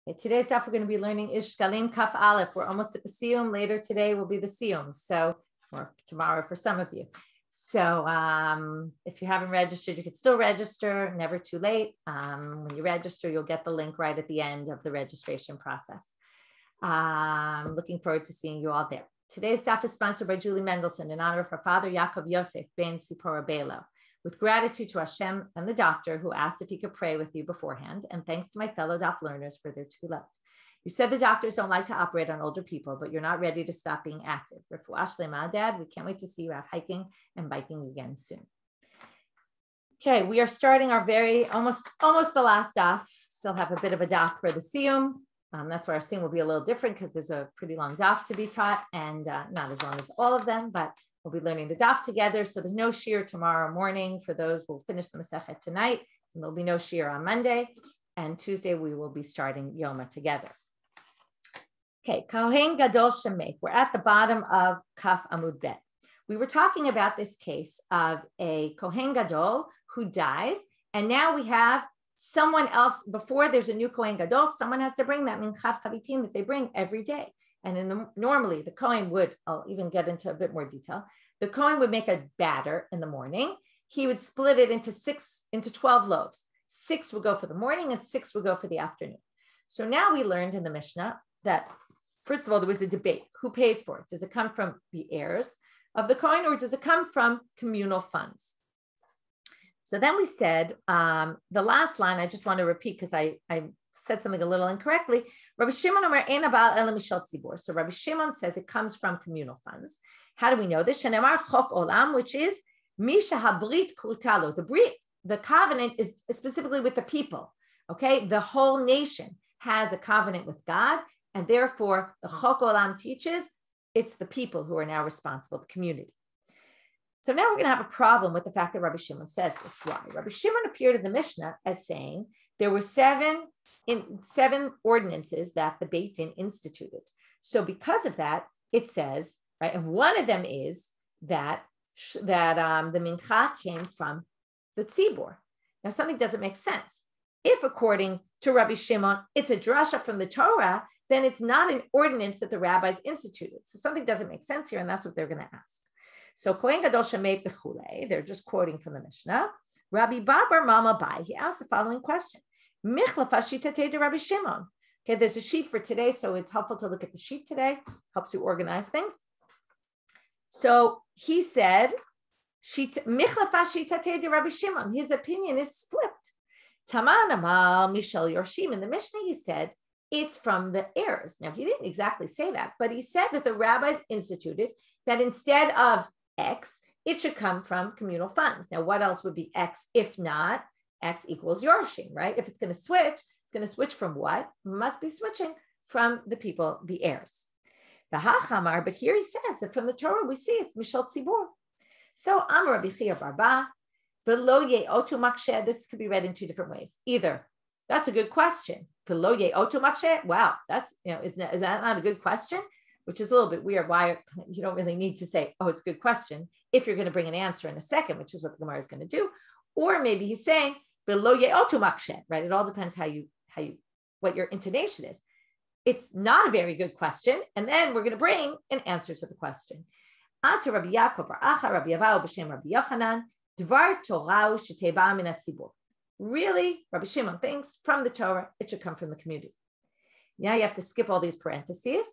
Okay, today's stuff we're going to be learning is Shekalim Kaf Aleph. We're almost at the Siyum. Later today will be the Siyum. So, or tomorrow for some of you. So if you haven't registered, you can still register, never too late. When you register, you'll get the link right at the end of the registration process. I'm looking forward to seeing you all there. Today's stuff is sponsored by Julie Mendelson in honor of her father, Yaakov Yosef ben Sipora Belo. With gratitude to Hashem and the doctor who asked if he could pray with you beforehand, and thanks to my fellow DAF learners for their tefillah. You said the doctors don't like to operate on older people, but you're not ready to stop being active. Refuah shlema, Dad. We can't wait to see you out hiking and biking again soon. Okay, we are starting our almost the last DAF. Still have a bit of a DAF for the Siyum. That's why our Siyum will be a little different because there's a pretty long DAF to be taught, and not as long as all of them, but we'll be learning the DAF together. So there's no Shiur tomorrow morning. For those, we'll finish the Masechet tonight, and there'll be no Shiur on Monday. And Tuesday, we will be starting Yomi together. Okay, Kohen Gadol Shemek. We're at the bottom of Kaf Amud Bet. We were talking about this case of a Kohen Gadol who dies, and now we have someone else. Before there's a new Kohen Gadol, someone has to bring that Minchat Chavitim that they bring every day. And normally the Kohen would, I'll even get into a bit more detail. The Kohen would make a batter in the morning. He would split it into 12 loaves. 6 would go for the morning and 6 would go for the afternoon. So now we learned in the Mishnah that, first of all, there was a debate. Who pays for it? Does it come from the heirs of the Kohen or does it come from communal funds? So then we said, the last line, I just want to repeat because I said something a little incorrectly. Rabbi Shimon Omer ein abal ela mishal tzibur. So Rabbi Shimon says it comes from communal funds. How do we know this? Shenemar chok olam, which is misha habrit kurtalo. The brit, the covenant is specifically with the people. Okay, the whole nation has a covenant with God, and therefore the chok olam teaches it's the people who are now responsible, the community. So now we're going to have a problem with the fact that Rabbi Shimon says this. Why? Rabbi Shimon appeared in the Mishnah as saying there were seven ordinances that the Beit Din instituted. So because of that, it says, right, and one of them is that the mincha came from the tzibur. Now something doesn't make sense. If according to Rabbi Shimon, it's a drasha from the Torah, then it's not an ordinance that the rabbis instituted. So something doesn't make sense here, and that's what they're going to ask. So Kohen Gadol Shemei Bechule, they're just quoting from the Mishnah. Rabbi Barbar Mama Bai, he asked the following question. Rabbi Shimon. Okay, there's a sheet for today, so it's helpful to look at the sheet today. Helps you organize things. So he said, Rabbi Shimon. His opinion is flipped. Tamanamal Mishal Yorshim. In the Mishnah, he said it's from the heirs. Now he didn't exactly say that, but he said that the rabbis instituted that instead of X, it should come from communal funds. Now, what else would be X if not X equals Yorshim, right? If it's going to switch from what? Must be switching from the people, the heirs. The Hachamar, but here he says that from the Torah we see it's Mishal Tzibur. So Amar Rabbi Chia Barba, below Ye'otu Makshe, this could be read in two different ways. Either, that's a good question. Below Ye'otu Makshe, wow, that's, is that not a good question? Which is a little bit weird. Why you don't really need to say, oh, it's a good question, if you're going to bring an answer in a second, which is what the Gemara is going to do. Or maybe he's saying, below ye'otu makshe, right? It all depends what your intonation is. It's not a very good question. And then we're going to bring an answer to the question. Ata Rabbi Yaakov bar Acha, Rabbi Yavau b'shem Rabbi Yochanan, Dvar Torah sheteba min hatzibur. Really, Rabbi Shimon thinks from the Torah, it should come from the community. Now you have to skip all these parentheses.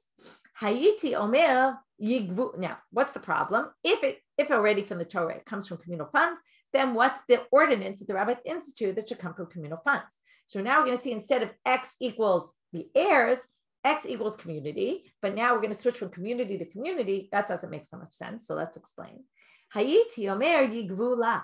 Hayiti omer yigvu. Now, what's the problem? If already from the Torah it comes from communal funds, then what's the ordinance that the rabbis institute that should come from communal funds? So now we're going to see instead of X equals the heirs, X equals community, but now we're going to switch from community to community. That doesn't make so much sense. So let's explain. Hayiti omer yigvu la.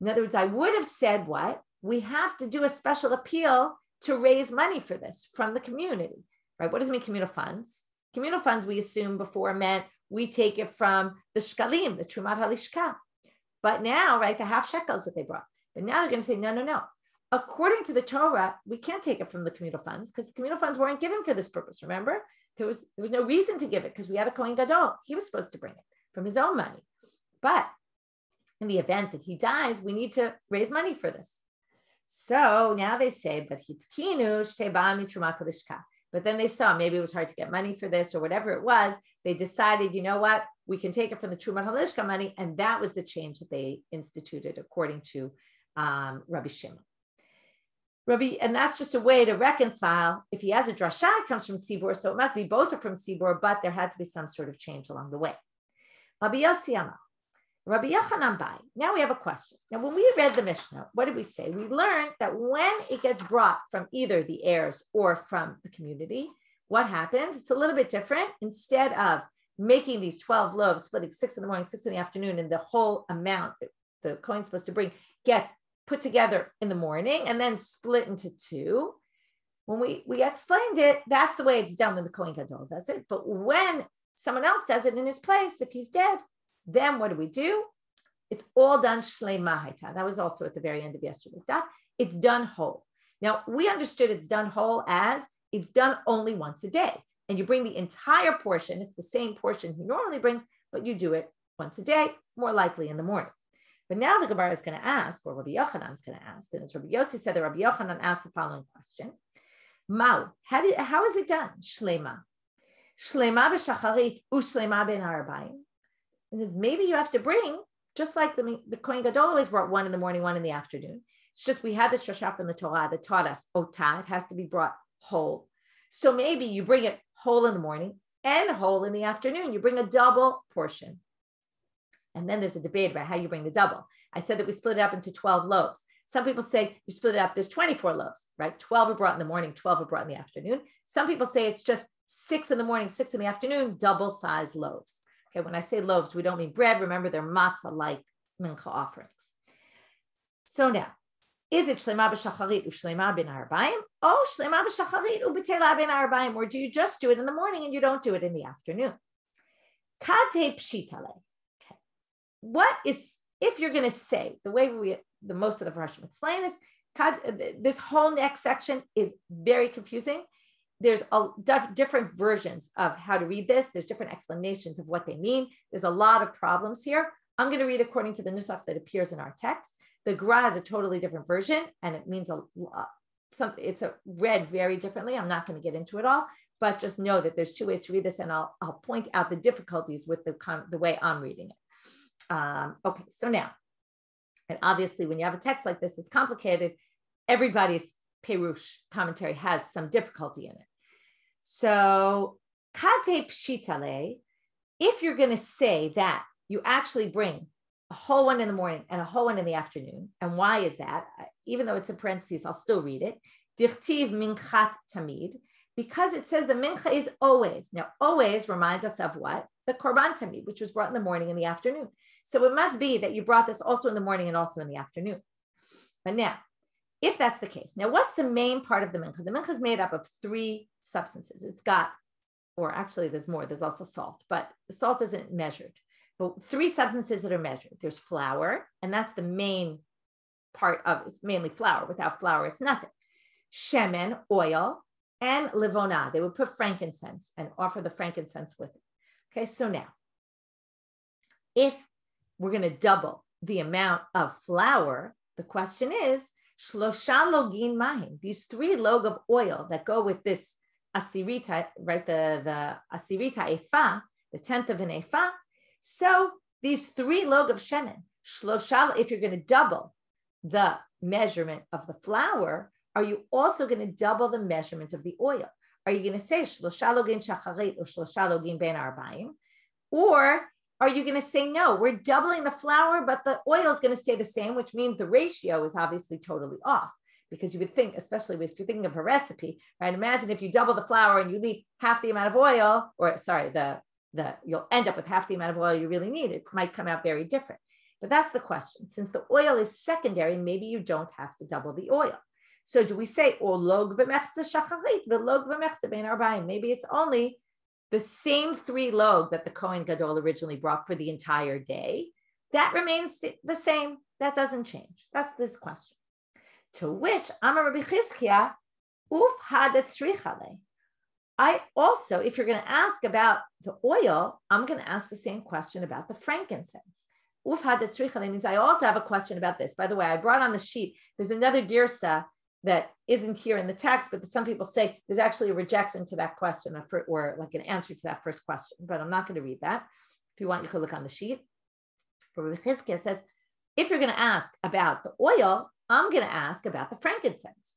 In other words, I would have said what? We have to do a special appeal to raise money for this from the community, right? What does it mean, communal funds? Communal funds, we assume before meant we take it from the Shekalim, the Trumat HaLishka. But now, right, the half shekels that they brought. But now they're going to say, no. According to the Torah, we can't take it from the communal funds because the communal funds weren't given for this purpose. Remember, there was no reason to give it because we had a Kohen Gadol. He was supposed to bring it from his own money. But in the event that he dies, we need to raise money for this. So now they say, but then they saw maybe it was hard to get money for this or whatever it was. They decided, you know what, we can take it from the Trumat Halishka money. And that was the change that they instituted according to Rabbi Shimon. And that's just a way to reconcile. If he has a drasha, it comes from Tzibur, so it must be both are from Tzibur, but there had to be some sort of change along the way. Rabbi Yossi Amar, Rabbi Yochanan Bai. Now we have a question. Now, when we read the Mishnah, what did we say? We learned that when it gets brought from either the heirs or from the community, what happens? It's a little bit different. Instead of making these 12 loaves, splitting 6 in the morning, 6 in the afternoon, and the whole amount that the Kohen's supposed to bring gets put together in the morning and then split into 2. When we explained it, that's the way it's done when the Kohen Gadol does it. But when someone else does it in his place, if he's dead, then what do? It's all done shleima haita. That was also at the very end of yesterday's daf. It's done whole. Now, we understood it's done whole as it's done only once a day. And you bring the entire portion. It's the same portion he normally brings, but you do it once a day, more likely in the morning. But now the Gemara is going to ask, or Rabbi Yochanan is going to ask, and it's Rabbi Yossi said that Rabbi Yochanan asked the following question. Mau, how is it done? Shlema. Shlema b'shacharit u'shlema ben harabayim. Maybe you have to bring, just like the Kohen Gadol always brought 1 in the morning, 1 in the afternoon. It's just we had this drasha from the Torah that taught us, otah, it has to be brought whole. So maybe you bring it whole in the morning and whole in the afternoon. You bring a double portion. And then there's a debate about how you bring the double. I said that we split it up into 12 loaves. Some people say you split it up, there's 24 loaves, right? 12 are brought in the morning, 12 are brought in the afternoon. Some people say it's just 6 in the morning, 6 in the afternoon, double-sized loaves. Okay, when I say loaves, we don't mean bread. Remember, they're matzah-like mincha offerings. So now, is it shlema b'shacharit u'shlema ben harabayim, or shlema b'shacharit u'b'tela ben harabayim, or do you just do it in the morning and you don't do it in the afternoon? Kate pshitale. What is, if you're going to say, the way the most of the Farshim explain is, this whole next section is very confusing. There's different versions of how to read this. There's different explanations of what they mean. There's a lot of problems here. I'm going to read according to the nusach that appears in our text. The Gra has a totally different version, and it means it's read very differently. I'm not going to get into it all, but just know that there's 2 ways to read this, and I'll point out the difficulties with the way I'm reading it. Okay, so now, and obviously when you have a text like this, it's complicated. Everybody's Perush commentary has some difficulty in it. So, Kate Pshitale, if you're going to say that you actually bring a whole one in the morning and a whole one in the afternoon, and why is that? Even though it's in parentheses, I'll still read it. Dichtiv minchat tamid, because it says the mincha is always. Now, always reminds us of what? The korban tamid, which was brought in the morning and the afternoon. So it must be that you brought this also in the morning and also in the afternoon. But now, if that's the case, now what's the main part of the mincha? The mincha is made up of 3 substances. It's got, or actually there's more, there's also salt, but the salt isn't measured. But 3 substances that are measured. There's flour, and that's the main part of it. It's mainly flour. Without flour, it's nothing. Shemen, oil, and livona. They would put frankincense and offer the frankincense with it. Okay, so now, if we're going to double the amount of flour, the question is, shlosha login mahim, these 3 log of oil that go with this asirita, right, the asirita ephah, the 10th of an ephah. So these 3 log of shemen, shlosha, if you're going to double the measurement of the flour, are you also going to double the measurement of the oil? Are you going to say shlosha login shacharit or shlosha login ben arbaim? Or are you going to say, no, we're doubling the flour, but the oil is going to stay the same, which means the ratio is obviously totally off. Because you would think, especially if you're thinking of a recipe, right? Imagine if you double the flour and you leave half the amount of oil, or sorry, you'll end up with half the amount of oil you really need. It might come out very different. But that's the question. Since the oil is secondary, maybe you don't have to double the oil. So do we say, or log v'mechza shacharit, the log v'mechza ben arbaim? Maybe it's only the same 3 log that the Kohen Gadol originally brought for the entire day. That remains the same. That doesn't change. That's this question. To which, Amar Rabbi Chizkiah, uf hadat tzrichale. I also, if you're going to ask about the oil, I'm going to ask the same question about the frankincense. means I also have a question about this. By the way, I brought on the sheet. There's another girsa that isn't here in the text, but some people say there's actually a rejection to that question or like an answer to that first question, but I'm not going to read that. If you want, you could look on the sheet. But Rabbi Chizkiah says, if you're going to ask about the oil, I'm going to ask about the frankincense.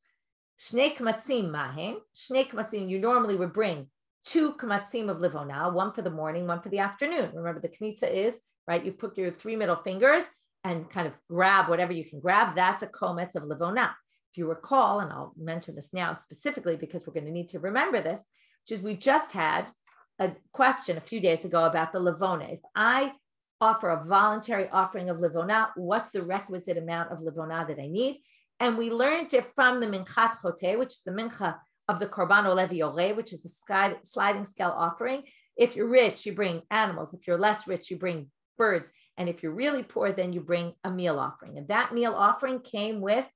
Shnei kmatzim mahem. Shnei kmatzim, you normally would bring 2 kmatzim of livona, one for the morning, one for the afternoon. Remember the knitza is, right? You put your 3 middle fingers and kind of grab whatever you can grab. That's a kometz of livona. If you recall, and I'll mention this now specifically because we're going to need to remember this, which is we just had a question a few days ago about the livona. If I offer a voluntary offering of livona, what's the requisite amount of livona that I need? And we learned it from the minchat choteh, which is the mincha of the korban olevi oreh, which is the sliding scale offering. If you're rich, you bring animals. If you're less rich, you bring birds. And if you're really poor, then you bring a meal offering. And that meal offering came with,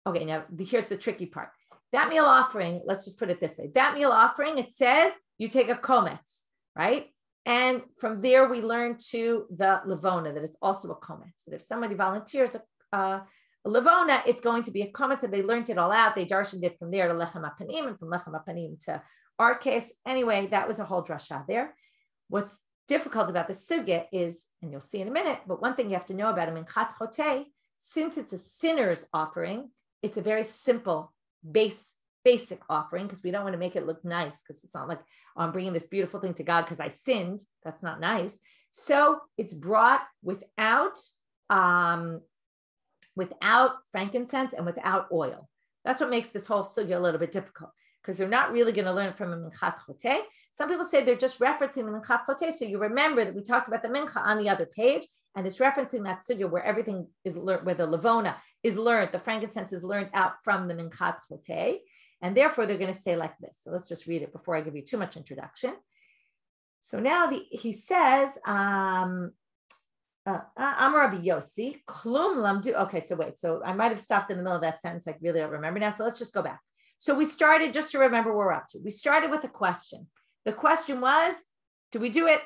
okay, now here's the tricky part. That meal offering, let's just put it this way. That meal offering, it says you take a kometz, right? And from there, we learn to the levona, that it's also a kometz. That if somebody volunteers a levona, it's going to be a kometz, and they learned it all out. They darshaned it from there to lechem apanim, and from lechem apanim to our case. Anyway, that was a whole drasha there. What's difficult about the sugya is, and you'll see in a minute, but one thing you have to know about a minchat choteh, since it's a sinner's offering, it's a very simple, basic offering, because we don't want to make it look nice, because it's not like, oh, I'm bringing this beautiful thing to God because I sinned. That's not nice. So it's brought without frankincense and without oil. That's what makes this whole sugya a little bit difficult, because they're not really going to learn from a minchat choteh. Some people say they're just referencing the minchat choteh. So you remember that we talked about the mincha on the other page, and it's referencing that sugya where everything is learned, where the levona is learned, the frankincense is learned out from the minchat choteh. And therefore, they're going to say like this. So let's just read it before I give you too much introduction. So now he says, Amar Rabbi Yossi, klum lamdu. Okay, so wait. So I might have stopped in the middle of that sentence. I really don't remember now. So let's just go back. So we started, just to remember where we're up to. We started with a question. The question was, do we do it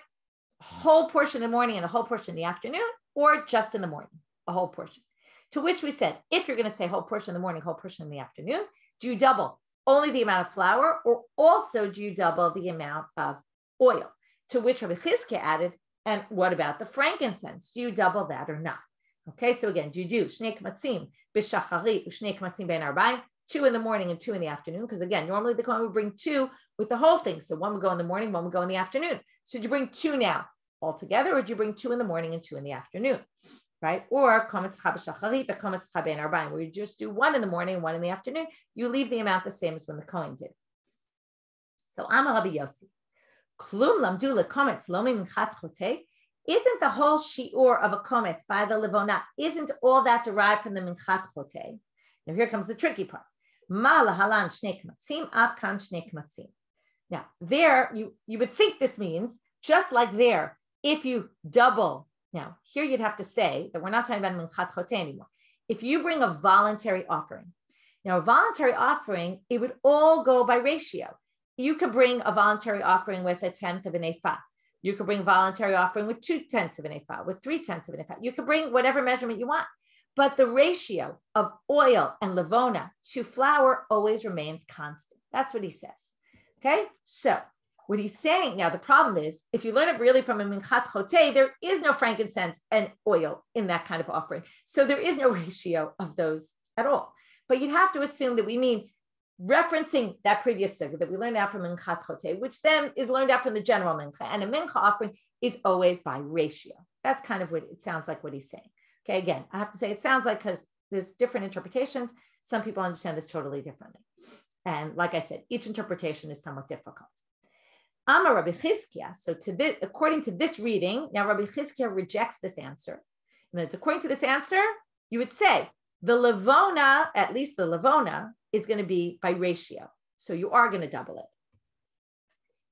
a whole portion in the morning and a whole portion in the afternoon, or just in the morning, a whole portion? To which we said, if you're going to say whole portion in the morning, whole portion in the afternoon, do you double only the amount of flour, or also do you double the amount of oil? To which Rabbi Chizkiah added, and what about the frankincense? Do you double that or not? Okay, so again, do you do shnei kmatzim b'shachari u'shnei kmatzim ben arba'im, 2 in the morning and 2 in the afternoon? Because again, normally the Kohen would bring 2 with the whole thing. So one would go in the morning, one would go in the afternoon. So did you bring 2 now altogether, or do you bring 2 in the morning and 2 in the afternoon? Right? Or where you just do 1 in the morning and 1 in the afternoon, you leave the amount the same as when the Kohen did. So Amar Rabbi Yossi, klum lamdu lekometz lomi minchat choteh. Isn't the whole shiur of a kometz by the levona, isn't all that derived from the minchat choteh? Now here comes the tricky part. Ma lahalan shnei kmatzim, av kan shnei kmatzim. Now there, you would think this means, just like there, if you double. Now, here you'd have to say that we're not talking about minchat choteh anymore. If you bring a voluntary offering, now a voluntary offering, it would all go by ratio. You could bring a voluntary offering with 1/10 of an ephah. You could bring a voluntary offering with 2/10 of an ephah, with 3/10 of an ephah. You could bring whatever measurement you want. But the ratio of oil and levona to flour always remains constant. That's what he says. Okay, so what he's saying now, the problem is, if you learn it really from a minchat choteh, there is no frankincense and oil in that kind of offering. So there is no ratio of those at all. But you'd have to assume that we mean referencing that previous sugya that we learned out from minchat choteh, which then is learned out from the general mincha. And a mincha offering is always by ratio. That's kind of what it sounds like what he's saying. Okay, again, I have to say it sounds like, because there's different interpretations. Some people understand this totally differently. And like I said, each interpretation is somewhat difficult. Amar Rabbi Chizkiah. So according to this reading, now Rabbi Chizkiah rejects this answer. And it's according to this answer, you would say the levona, at least the levona, is going to be by ratio. So you are going to double it.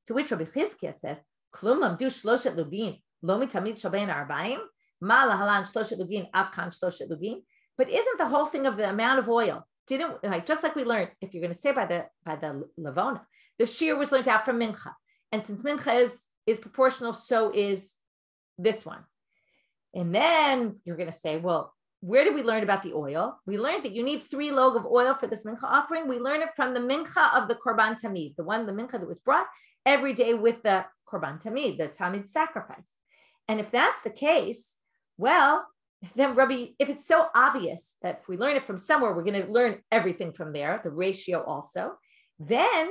To which Rabbi Chizkiah says, Klum lamdu shloshet lugin, lo mitamid shel bein arba'im, ma lahalan shloshet lugin, av kan shloshet lugin. But isn't the whole thing of the amount of oil, just like we learned, if you're going to say by the levona, the shiur was learned out from mincha. And since mincha is proportional, so is this one. And then you're going to say, well, where did we learn about the oil? We learned that you need 3 log of oil for this mincha offering. We learned it from the mincha of the korban tamid, the mincha that was brought every day with the korban tamid, the tamid sacrifice. And if that's the case, well, then Rabbi, if it's so obvious that if we learn it from somewhere, we're going to learn everything from there, the ratio also, then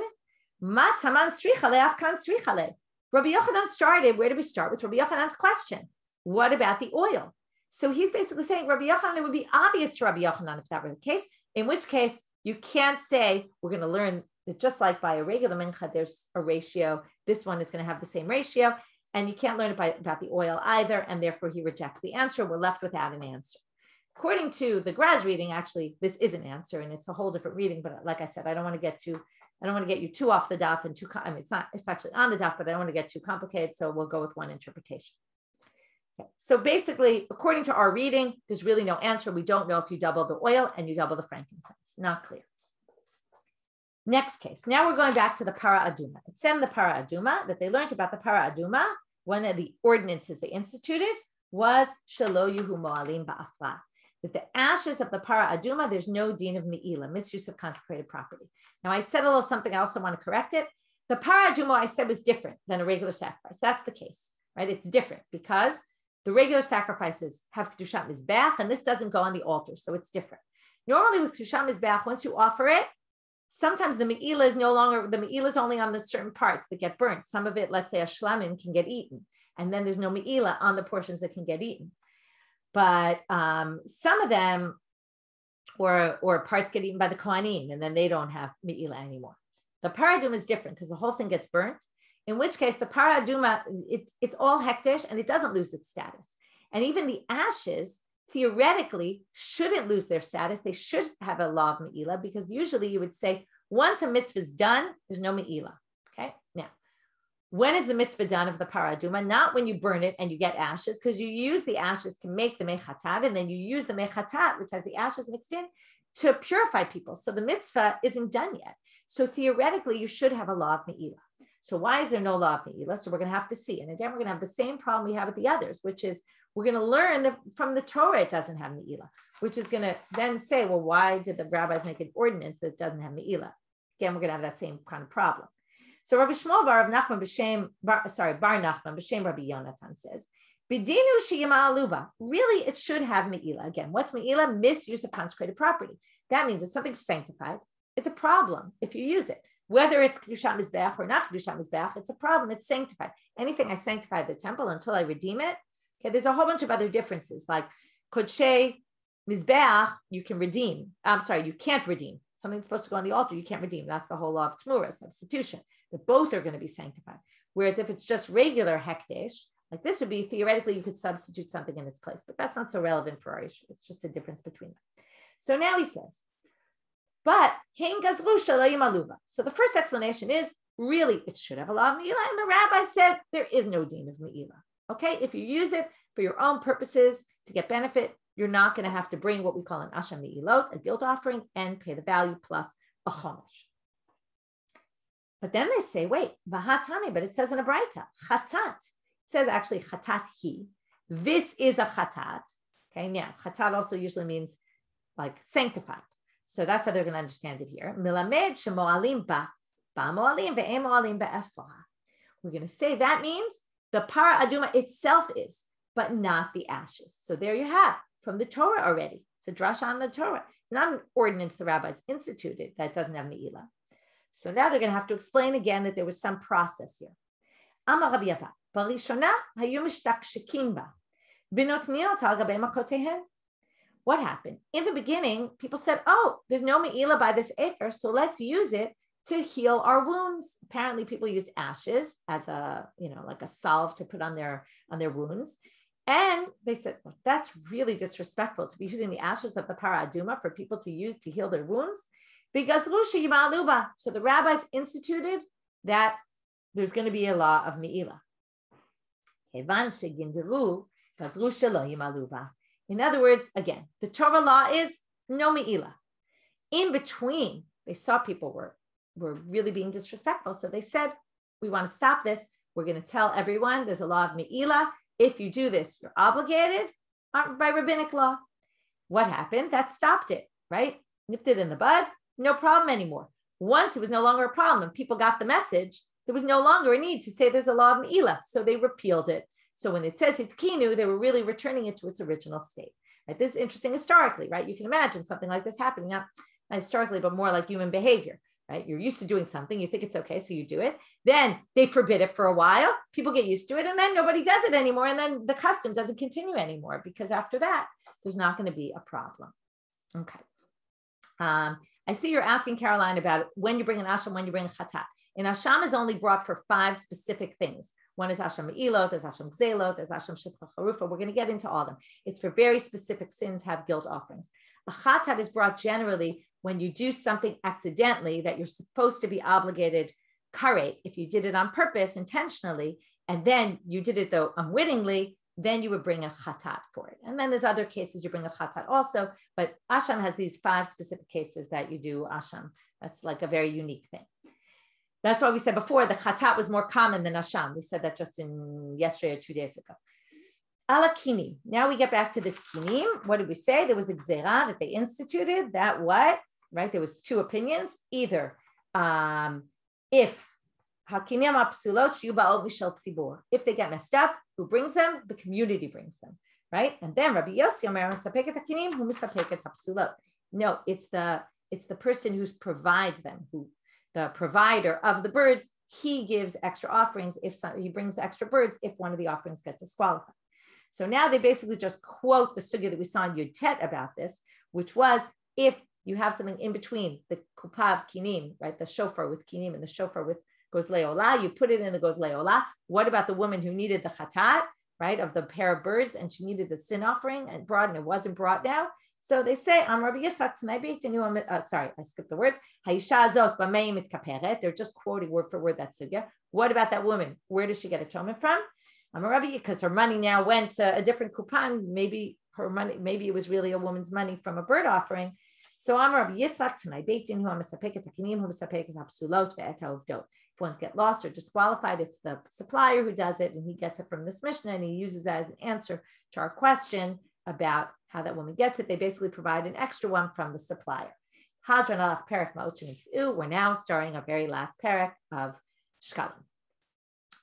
ma taman srichale afkan srichale. Rabbi Yochanan started, where did we start with Rabbi Yochanan's question? What about the oil? So he's basically saying Rabbi Yochanan, it would be obvious to Rabbi Yochanan if that were the case, in which case you can't say we're going to learn that just like by a regular mincha, there's a ratio. This one is going to have the same ratio. And you can't learn it about the oil either, and therefore he rejects the answer. We're left without an answer. According to the Graz reading, actually, this is an answer, and it's a whole different reading. But like I said, I don't want to get you too off the daf and too. I mean, it's actually on the daf, but I don't want to get too complicated. So we'll go with one interpretation. Okay. So basically, according to our reading, there's really no answer. We don't know if you double the oil and you double the frankincense. Not clear. Next case. Now we're going back to the para aduma. It said in the para aduma that they learned about the para aduma. One of the ordinances they instituted was shelo yuhu moalim ba'afra. That the ashes of the para aduma, there's no din of me'ila, misuse of consecrated property. Now I said a little something. I also want to correct it. The para aduma I said was different than a regular sacrifice. That's the case, right? It's different because the regular sacrifices have kedushat mizbeach, and this doesn't go on the altar, so it's different. Normally with kedushat mizbeach, once you offer it, sometimes the me'ila is no longer, the me'ila is only on the certain parts that get burnt. Some of it, let's say a shlamim, can get eaten. And then there's no me'ila on the portions that can get eaten. But some of them, or parts get eaten by the kohanim, and then they don't have me'ila anymore. The paraduma is different because the whole thing gets burnt, in which case the paraduma, it's all hektish and it doesn't lose its status. And even the ashes, theoretically, shouldn't lose their status. They should have a law of me'ila, because usually you would say once a mitzvah is done, there's no me'ila. Okay. Now, when is the mitzvah done of the paraduma? Not when you burn it and you get ashes, because you use the ashes to make the mechatat, and then you use the mechatat, which has the ashes mixed in, to purify people. So the mitzvah isn't done yet. So theoretically, you should have a law of me'ila. So why is there no law of me'ila? So we're going to have to see. And again, we're going to have the same problem we have with the others, which is we're going to learn that from the Torah it doesn't have me'ila, which is going to then say, well, why did the rabbis make an ordinance that doesn't have me'ila? Again, we're going to have that same kind of problem. So Rabbi Shmuel bar Nachman Bar Nachman b'shem Rabbi Yonatan says, B'dinu sheyima aluba. Really, it should have me'ila. Again, what's me'ila? Misuse of consecrated property. That means it's something sanctified. It's a problem if you use it. Whether it's kedushat mizbeach or not kedushat mizbeach, it's a problem. It's sanctified. Anything I sanctify the temple until I redeem it. Okay, there's a whole bunch of other differences, like kodshe mizbeach, you can redeem. I'm sorry, you can't redeem. Something that's supposed to go on the altar, you can't redeem. That's the whole law of tmura, substitution, that both are going to be sanctified. Whereas if it's just regular hekdesh, like this would be, theoretically, you could substitute something in its place, but that's not so relevant for our issue. It's just a difference between them. So now he says, but so the first explanation is, really, it should have a law of me'ila, and the rabbi said there is no din of me'ila. Okay, if you use it for your own purposes to get benefit, you're not going to have to bring what we call an asham me'ilot, a guilt offering, and pay the value plus a chomesh. But then they say, wait, v'hatani, but it says in a braita, chatat. It says actually chatat hi. This is a chatat. Okay, now chatat also usually means like sanctified. So that's how they're going to understand it here. Milamed shemoalim ba moalim ve'em moalim be'efah. We're going to say that means the para aduma itself is, but not the ashes. So there you have, from the Torah already. It's a drash on the Torah. It's not an ordinance the rabbis instituted that doesn't have me'ila. So now they're going to have to explain again that there was some process here. Amar Rabbi Yata, barishona hayu mishtakshikim ba, v'notnin ota al gabei makotehen. What happened? In the beginning, people said, oh, there's no me'ila by this efer, so let's use it to heal our wounds. Apparently people used ashes as a, like a salve to put on their wounds. And they said, well, that's really disrespectful to be using the ashes of the para aduma for people to use to heal their wounds. Because so the rabbis instituted that there's going to be a law of me'ila. In other words, again, the Torah law is no me'ila. In between, they saw people were really being disrespectful. So they said, we want to stop this. We're going to tell everyone there's a law of me'ila. if you do this, you're obligated by rabbinic law. What happened? That stopped it, right? Nipped it in the bud, no problem anymore. Once it was no longer a problem and people got the message, there was no longer a need to say there's a law of Me'ilah. So they repealed it. So when it says Hitkinu, they were really returning it to its original state. Right? This is interesting historically, right? You can imagine something like this happening, not historically, but more like human behavior, right? You're used to doing something, you think it's okay, so you do it. Then they forbid it for a while, people get used to it, and then nobody does it anymore. And then the custom doesn't continue anymore because after that, there's not going to be a problem. Okay. I see you're asking, Caroline, about when you bring an asham, when you bring a chatat. An asham is only brought for 5 specific things. One is asham me'ilot, there's asham gzelot, there's asham shepcha charufa. We're going to get into all of them. It's for very specific sins, have guilt offerings. A chatat is brought generally when you do something accidentally that you're supposed to be obligated karet. If you did it on purpose, intentionally, and then you did it though unwittingly, then you would bring a chatat for it. And then there's other cases you bring a chatat also, but asham has these 5 specific cases that you do asham. That's like a very unique thing. That's why we said before the chatat was more common than asham. We said that just in yesterday or 2 days ago. Ala kinim. Now we get back to this kinim. What did we say? There was a gzera that they instituted. That what? Right? There was 2 opinions. Either if hakinim apsulot shiyuba'ol mishal tzibur. If they get messed up, who brings them? The community brings them. Right? And then Rabbi Yossi Omer misapeket hakinim who misapeket apsulot. No, it's the person who provides them, who the provider of the birds. He gives extra offerings if he brings extra birds if one of the offerings gets disqualified. So now they basically just quote the sugya that we saw in Yud Tet about this, which was if you have something in between the kupav kinim, right, the shofar with kinim and the shofar with goes leolah, you put it in the goes leolah. What about the woman who needed the chatat, right, of the pair of birds, and she needed the sin offering and brought, and it wasn't brought now? So they say, Rabbi Yitzchak, sorry, I skipped the words. They're just quoting word for word that sugya. What about that woman? Where does she get atonement from? Because her money now went to a different coupon. Maybe her money, maybe it was really a woman's money from a bird offering. So Rabbi Yitzchak, if ones get lost or disqualified, it's the supplier who does it, and he gets it from this Mishnah, and he uses that as an answer to our question about how that woman gets it. They basically provide an extra one from the supplier. We're now starting our very last parak of Shekalim.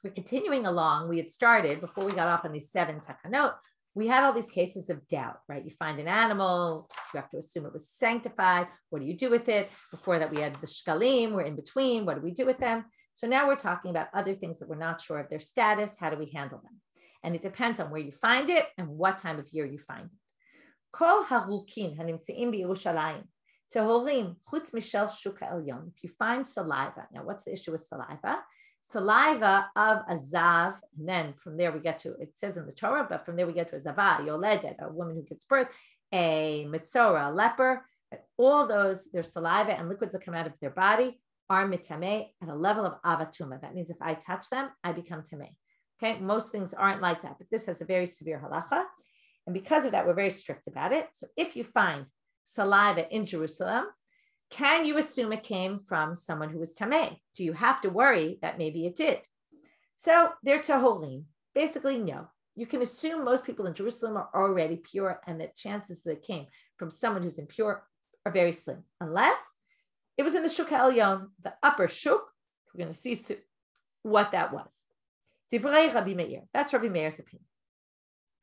We're continuing along. We had started, before we got off on these 7 takanot, we had all these cases of doubt, right? You find an animal, you have to assume it was sanctified. What do you do with it? Before that, we had the Shekalim, we're in between. What do we do with them? So now we're talking about other things that we're not sure of their status. How do we handle them? And it depends on where you find it and what time of year you find it. Kol harukin hanimtzeim b'Yerushalayim tehorim chutz mishel shuka elyon. If you find saliva, now what's the issue with saliva? Saliva of a zav, and then from there we get to, it says in the Torah, but from there we get to a zava, yoledet, a woman who gives birth, a mitzora, a leper. All those, their saliva and liquids that come out of their body are mitameh at a level of avatuma. That means if I touch them, I become tameh. Okay, most things aren't like that, but this has a very severe halacha. And because of that, we're very strict about it. So if you find saliva in Jerusalem, can you assume it came from someone who was tameh? Do you have to worry that maybe it did? So they're tahorim. Basically, no. You can assume most people in Jerusalem are already pure, and the chances that it came from someone who's impure are very slim, unless it was in the Shuk HaElyon, the upper Shuk. We're going to see what that was. Divrei Rabbi Meir. That's Rabbi Meir's opinion.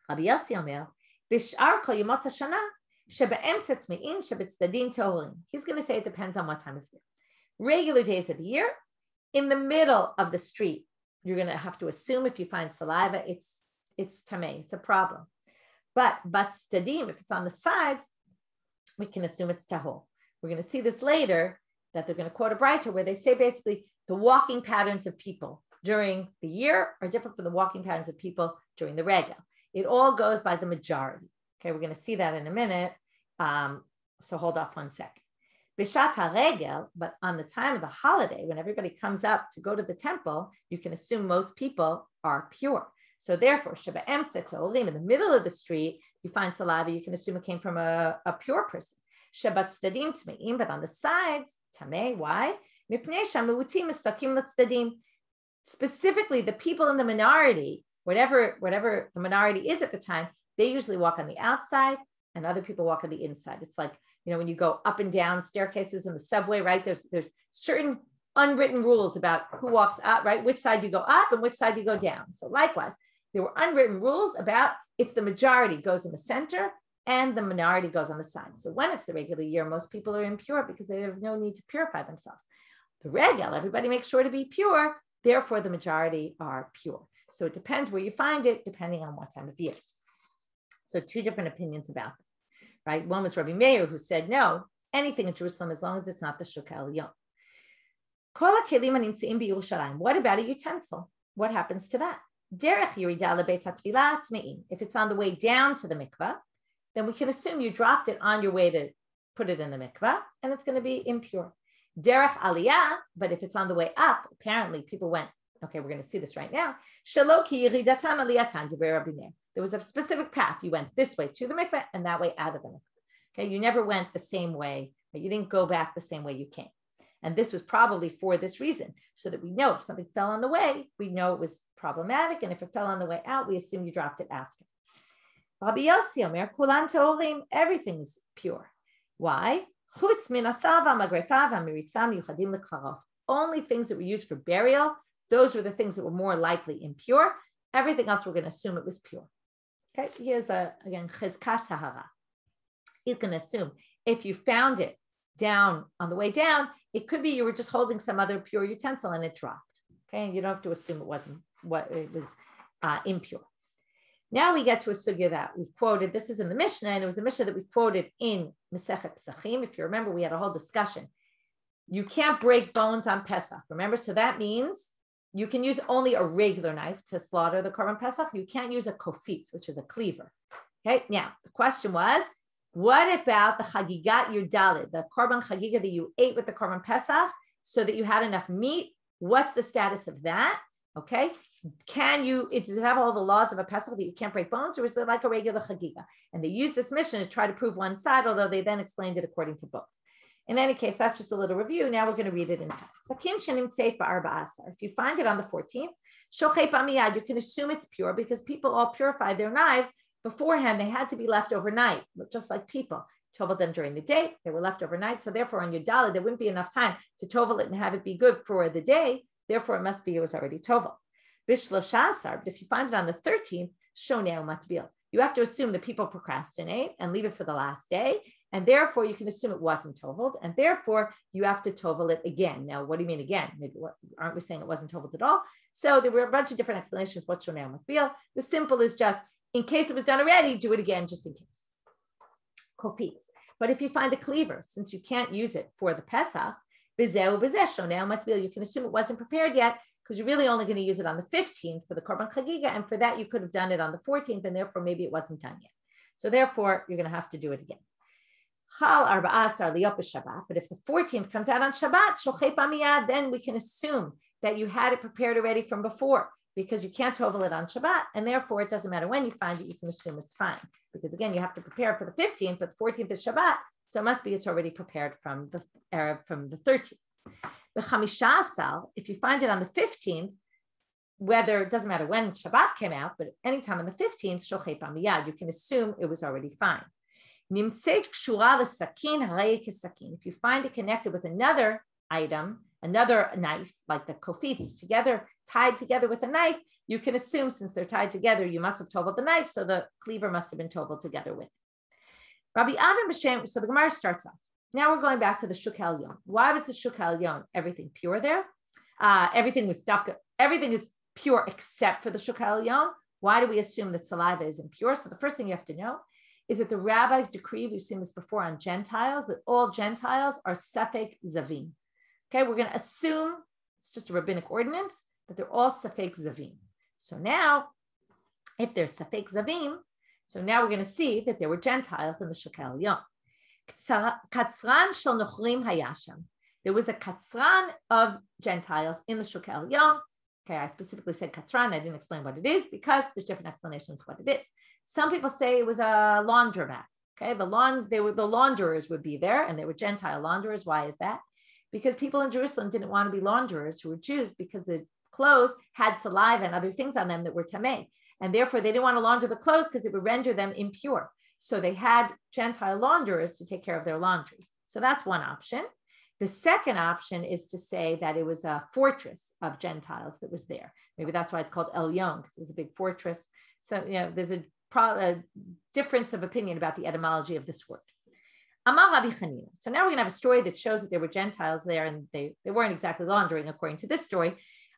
Rabbi Yossi Omer, Bishar kol yomot hashana, he's going to say it depends on what time of year. Regular days of the year, in the middle of the street, you're going to have to assume if you find saliva, it's tameh, it's a problem. But stadim, if it's on the sides, we can assume it's tahor. We're going to see this later, that they're going to quote a Braita where they say basically the walking patterns of people during the year are different from the walking patterns of people during the regel. It all goes by the majority. Okay, we're going to see that in a minute. So hold off 1 second. Bishat haregel, but on the time of the holiday, when everybody comes up to go to the temple, you can assume most people are pure. So therefore, Sheba Emtze Tolim, in the middle of the street, you find saliva, you can assume it came from a pure person. Shebat Tzedim Tmeim, but on the sides, Tameh, why? Mipnei Shamuutim Mistakim L'Tzedim. Specifically, the people in the minority whatever the minority is at the time, they usually walk on the outside and other people walk on the inside. It's like, when you go up and down staircases in the subway, right? There's certain unwritten rules about who walks up, right? Which side you go up and which side you go down. So likewise, there were unwritten rules about if the majority goes in the center and the minority goes on the side. So when it's the regular year, most people are impure because they have no need to purify themselves. The regel, everybody makes sure to be pure. Therefore, the majority are pure. So it depends where you find it, depending on what time of year. So two different opinions about it, right? One was Rabbi Meir, who said, no, anything in Jerusalem, as long as it's not the Shekalim. What about a utensil? What happens to that? If it's on the way down to the mikvah, then we can assume you dropped it on your way to put it in the mikvah, and it's going to be impure. Derech aliyah, but if it's on the way up, apparently people went, okay, we're going to see this right now. There was a specific path. You went this way to the mikveh and that way out of the mikveh. Okay, you never went the same way, but you didn't go back the same way you came. And this was probably for this reason, so that we know if something fell on the way, we know it was problematic. And if it fell on the way out, we assume you dropped it after. Rabbi Yossi Omer, kulan teorim, everything is pure. Why? Only things that were used for burial, those were the things that were more likely impure. Everything else we're going to assume it was pure. Okay, here's again, chizkat tahara. You can assume if you found it down on the way down, it could be you were just holding some other pure utensil and it dropped. Okay, and you don't have to assume it wasn't impure. Now we get to a sugya that we quoted. This is in the Mishnah, and it was the Mishnah that we quoted in Masechet Pesachim. If you remember, we had a whole discussion. You can't break bones on Pesach. Remember, so that means you can use only a regular knife to slaughter the Korban Pesach. You can't use a kofitz, which is a cleaver. Okay, now the question was, what about the Chagigat Yudalid, the Korban Chagiga that you ate with the Korban Pesach so that you had enough meat? What's the status of that? Okay, does it have all the laws of a Pesach that you can't break bones, or is it like a regular Chagiga? And they used this mission to try to prove one side, although they then explained it according to both. In any case, that's just a little review. Now we're going to read it inside. If you find it on the 14th, you can assume it's pure because people all purified their knives beforehand. They had to be left overnight, just like people. Tovel them during the day, they were left overnight. So therefore on your Yudala, there wouldn't be enough time to tovel it and have it be good for the day. Therefore it must be, it was already tovel. But if you find it on the 13th, shoneu matbil. You have to assume that people procrastinate and leave it for the last day. And therefore you can assume it wasn't toveled. And therefore you have to tovel it again. Now, what do you mean again? Maybe, aren't we saying it wasn't toveled at all? So there were a bunch of different explanations. What shoneu matbil? The simple is just, in case it was done already, do it again, just in case. Kofitz. But if you find a cleaver, since you can't use it for the Pesach, you can assume it wasn't prepared yet, because you're really only going to use it on the 15th for the Korban Chagiga, and for that you could have done it on the 14th, and therefore maybe it wasn't done yet. So therefore you're going to have to do it again. But if the 14th comes out on Shabbat, then we can assume that you had it prepared already from before, because you can't tovel it on Shabbat, and therefore it doesn't matter when you find it, you can assume it's fine. Because again, you have to prepare for the 15th, but the 14th is Shabbat, so it must be it's already prepared from the 13th. The Chamishasal, if you find it on the 15th, whether it doesn't matter when Shabbat came out, but anytime on the 15th, Shochei Pamiyad, you can assume it was already fine. If you find it connected with another item, another knife, like the kofitz, together, tied together with a knife, you can assume since they're tied together, you must have toveled the knife, so the cleaver must have been toveled together with. Rabbi Avin B'Shem, so the Gemara starts off. Now we're going back to the Shekalim. Why was the Shekalim everything pure there? Everything was dafka. Everything is pure except for the Shekalim. Why do we assume that saliva is impure? So the first thing you have to know is that the rabbis decree, we've seen this before on Gentiles, that all Gentiles are safek zavim. Okay, we're going to assume, it's just a rabbinic ordinance, that they're all safek zavim. So now, if they're safek zavim, so now we're going to see that there were Gentiles in the Shekalim. Katzran shel nochrim hayasham. There was a katzran of Gentiles in the Shekalim. Okay, I specifically said katzran. I didn't explain what it is because there's different explanations what it is. Some people say it was a laundromat. Okay, the launderers would be there, and they were Gentile launderers. Why is that? Because people in Jerusalem didn't want to be launderers who were Jews, because the clothes had saliva and other things on them that were tameh. And therefore, they didn't want to launder the clothes because it would render them impure. So they had Gentile launderers to take care of their laundry. So that's one option. The second option is to say that it was a fortress of Gentiles that was there. Maybe that's why it's called Elyon, because it was a big fortress. So, there's a difference of opinion about the etymology of this word. Amar Rabbi Chanina. So now we're going to have a story that shows that there were Gentiles there, and they weren't exactly laundering according to this story.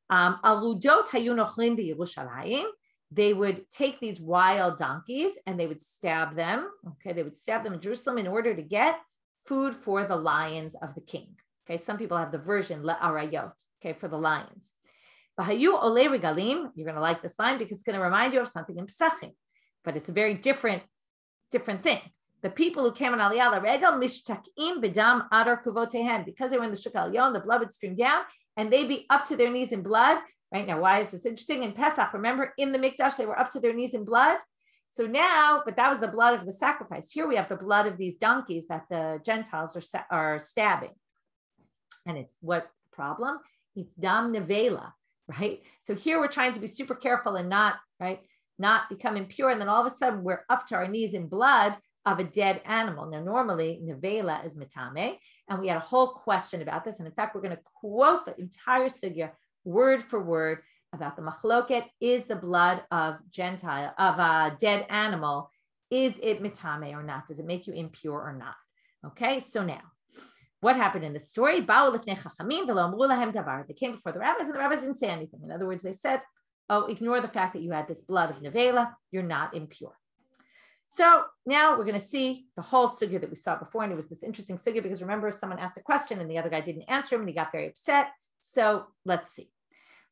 Aludot hayu nochlim b'Yerushalayim. They would take these wild donkeys and they would stab them. Okay, they would stab them in Jerusalem in order to get food for the lions of the king. Okay, some people have the version le'arayot. Okay, for the lions. V'hayu olei regalim. You're going to like this line because it's going to remind you of something in Pesachim, but it's a very different thing. The people who came on Aliyah Regel mishtakim b'dam adar kuvotehem, because they were in the Shuk Elyon, the blood would stream down and they'd be up to their knees in blood. Right now, why is this interesting? In Pesach, remember, in the Mikdash, they were up to their knees in blood. So now, but that was the blood of the sacrifice. Here we have the blood of these donkeys that the Gentiles are stabbing. And it's what the problem? It's dam nevela, right? So here we're trying to be super careful and not become impure. And then all of a sudden, we're up to our knees in blood of a dead animal. Now, normally, nevela is metame. And we had a whole question about this. And in fact, we're going to quote the entire sugya word for word about the machloket. Is the blood of a dead animal, is it mitame or not? Does it make you impure or not? Okay, so now, what happened in the story? They came before the rabbis and the rabbis didn't say anything. In other words, they said, oh, ignore the fact that you had this blood of nevela, you're not impure. So now we're going to see the whole sugya that we saw before. And it was this interesting sugya because remember, someone asked a question and the other guy didn't answer him and he got very upset. So let's see.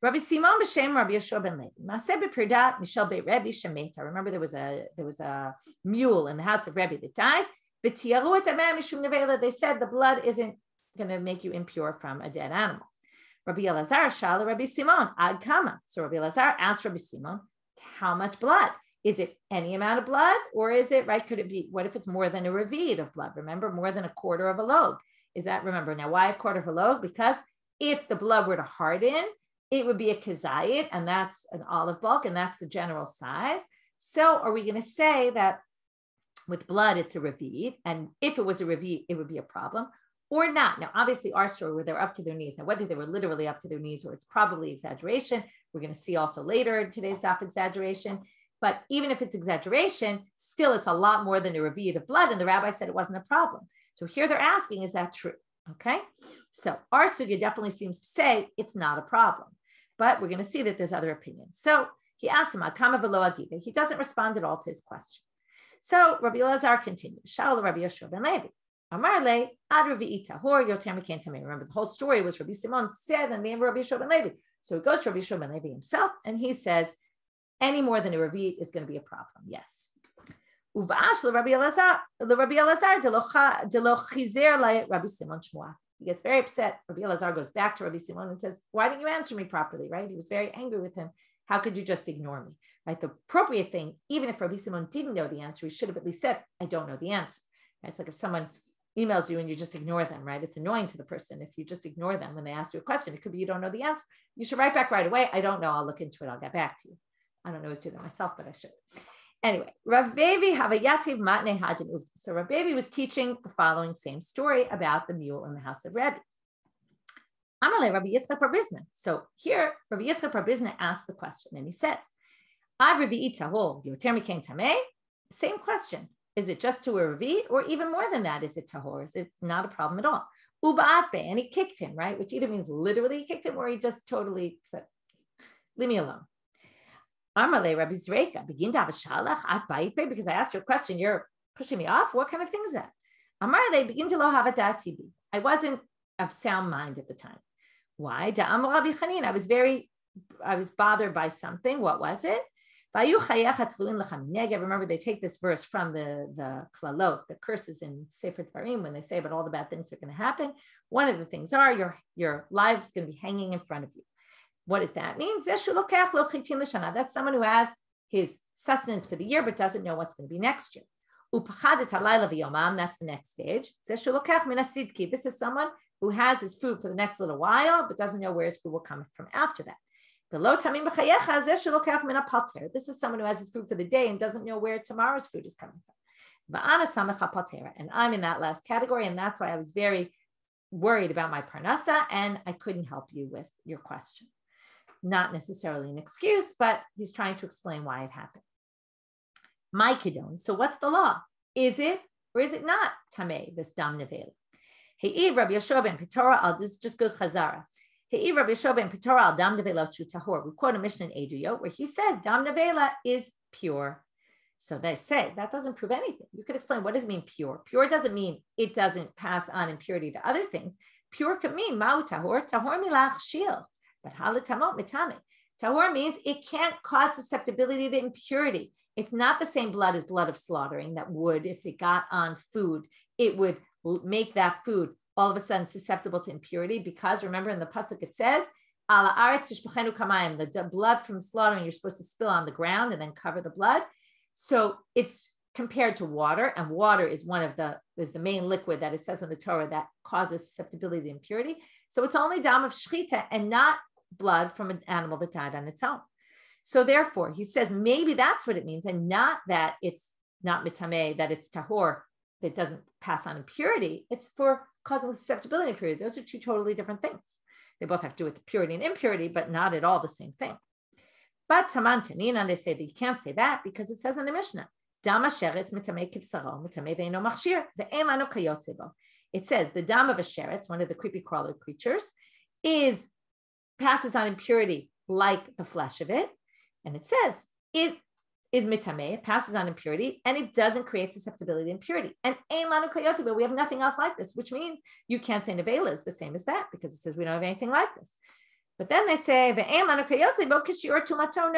Rabbi Simon b'shem Rabbi Yeshua ben Levi. Maaseh b'pirdat mishal beit Rebbe shemeta. Remember, there was a mule in the house of Rebbe that died. V'tiyaru et ameh mishum nevela. They said the blood isn't going to make you impure from a dead animal. Rabbi Elazar shala Rabbi Simon ad kama. So Rabbi Elazar asked Rabbi Simon, how much blood? Is it any amount of blood, or is it right? Could it be? What if it's more than a revid of blood? Remember, more than a quarter of a log. Is that, remember now? Why a quarter of a log? Because if the blood were to harden, it would be a kazayit, and that's an olive bulk, and that's the general size. So are we going to say that with blood, it's a revid, and if it was a revid, it would be a problem, or not? Now, obviously, our story where they're up to their knees. Now, whether they were literally up to their knees or it's probably exaggeration, we're going to see also later in today's daf exaggeration. But even if it's exaggeration, still it's a lot more than a revid of blood, and the rabbi said it wasn't a problem. So here they're asking, is that true? Okay, so our sugya definitely seems to say it's not a problem. But we're going to see that there's other opinions. So he asks him, he doesn't respond at all to his question. So Rabbi Elazar continues. Sha'al Rabbi Yeshua ben Levi. Amar le ad revi'ita hor yoter meken tamei. Remember, the whole story was Rabbi Simon said the name of Rabbi Yeshua ben Levi. So he goes to Rabbi Yeshua ben Levi himself, and he says, any more than a revi is going to be a problem. Yes. Uva'ash le Rabbi Elazar delo chizer le Rabbi Simon shmuah. He gets very upset. Rabbi Elazar goes back to Rabbi Simon and says, why didn't you answer me properly, right? He was very angry with him. How could you just ignore me, right? The appropriate thing, even if Rabbi Simon didn't know the answer, he should have at least said, I don't know the answer. Right? It's like if someone emails you and you just ignore them, right? It's annoying to the person if you just ignore them when they ask you a question. It could be you don't know the answer. You should write back right away. I don't know. I'll look into it. I'll get back to you. I don't know what to do that myself, but I should. Anyway, Rav Bevi Havayativ Matne Hajin Uvdi. So Rav Bevi was teaching the following same story about the mule in the house of Rebbe. Amale Rabbi Yitzchak Bar Bizna. So here, Rabbi Yitzchak Bar Bizna asked the question, and he says, Ad Revi'i Tahor Yoter Mikein Tameh. Same question. Is it just to a Revi, or even more than that? Is it Tahor? Is it not a problem at all? Uba'at Be, and he kicked him, right? Which either means literally he kicked him, or he just totally said, leave me alone. Amale Rabbi Zreika, begin to have a shalach at baipe, because I asked you a question, you're pushing me off. What kind of thing is that? Amale begin to lo havadat tibi. I wasn't of sound mind at the time. Why? Da'am Rabbi Chanin. I was bothered by something. What was it? Remember, they take this verse from the klalot, the curses in Sefer Dvarim, when they say about all the bad things that are going to happen. One of the things are your life is going to be hanging in front of you. What does that mean? That's someone who has his sustenance for the year, but doesn't know what's going to be next year. That's the next stage. This is someone who has his food for the next little while, but doesn't know where his food will come from after that. This is someone who has his food for the day and doesn't know where tomorrow's food is coming from. And I'm in that last category, and that's why I was very worried about my parnasa, and I couldn't help you with your question. Not necessarily an excuse, but he's trying to explain why it happened. My kidon. So what's the law? Is it or is it not tameh, this dam nevela? He'iv Rabbi Yeshua ben Pitora al, this is just good chazara. He'iv Rabbi Yeshua ben Pitora al dam nevela chu tahor. We quote a Mishnah in Eduyot where he says dam nevela is pure. So they say that doesn't prove anything. You could explain, what does it mean pure? Pure doesn't mean it doesn't pass on impurity to other things. Pure could mean ma'u tahor, tahor milach shil, but halatamot mitame. Tahor means it can't cause susceptibility to impurity. It's not the same blood as blood of slaughtering that would, if it got on food, it would make that food all of a sudden susceptible to impurity, because remember in the pasuk it says, Ala aretz tishpachenu kamayim, the blood from slaughtering you're supposed to spill on the ground and then cover the blood. So it's compared to water, and water is is the main liquid that it says in the Torah that causes susceptibility to impurity. So it's only dam of shechita and not blood from an animal that died on its own. So therefore, he says maybe that's what it means, and not that it's not mitameh, that it's tahor, that doesn't pass on impurity. It's for causing susceptibility to impurity. Those are two totally different things. They both have to do with purity and impurity, but not at all the same thing. But Taman Tanina, they say that you can't say that because it says in the Mishnah, Dam sheretz mitameh kibsaro, mitameh ve'eno machshir, ve'en lanu kayotze bo. It says the dam of a sheretz, one of the creepy crawler creatures, passes on impurity like the flesh of it. And it says it is mitameh, it passes on impurity, and it doesn't create susceptibility to impurity. And ein lanu kayotze bo, we have nothing else like this, which means you can't say nevela is the same as that because it says we don't have anything like this. But then they say, no,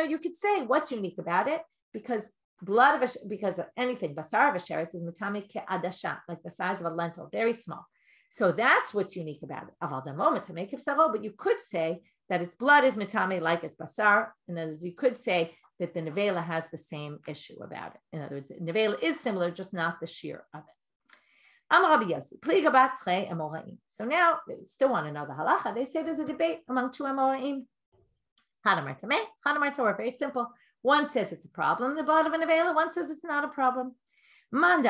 you could say what's unique about it, because because of anything, basar of a sheretz is mitame ke'adasha, like the size of a lentil, very small. So that's what's unique about it. But you could say that its blood is mitame like its basar, and as you could say that the nevela has the same issue about it. In other words, nevela is similar, just not the shiur of it. So now they still want to know the halacha. They say there's a debate among two Amoraim. Very simple. One says it's a problem, the blood of a nevela. One says it's not a problem. This